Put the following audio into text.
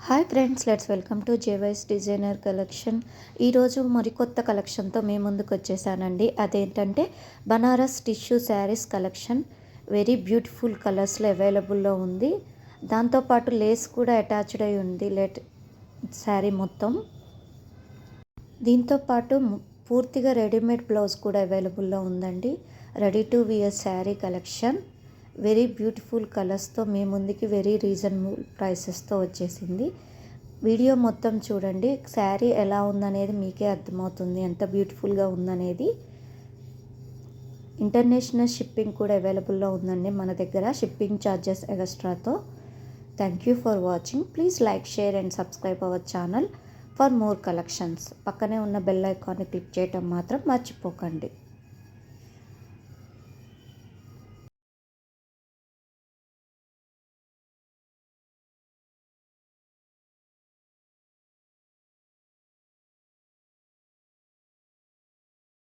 Hi friends, let's welcome to జేవైస్ designer collection. ఈరోజు మరికొత్త కలెక్షన్తో మీ ముందుకు వచ్చేసానండి. అదేంటంటే Banaras tissue saris collection. Very beautiful కలర్స్లో అవైలబుల్లో ఉంది. దాంతోపాటు లేస్ కూడా అటాచ్డ్ అయి ఉంది శారీ మొత్తం. దీంతోపాటు పూర్తిగా రెడీమేడ్ బ్లౌజ్ కూడా అవైలబుల్లో ఉందండి. Ready to wear sari collection. Very beautiful కలర్స్తో మీ ముందుకి వెరీ రీజనబుల్ ప్రైసెస్తో వచ్చేసింది. వీడియో మొత్తం చూడండి, శారీ ఎలా ఉందనేది మీకే అర్థమవుతుంది, ఎంత బ్యూటిఫుల్గా ఉందనేది. ఇంటర్నేషనల్ షిప్పింగ్ కూడా అవైలబుల్లో ఉందండి మన దగ్గర, షిప్పింగ్ ఛార్జెస్ ఎక్స్ట్రాతో. Thank you for watching. Please like, share and subscribe our channel for more collections. పక్కనే ఉన్న బెల్ ఐకాన్ని క్లిక్ చేయటం మాత్రం మర్చిపోకండి.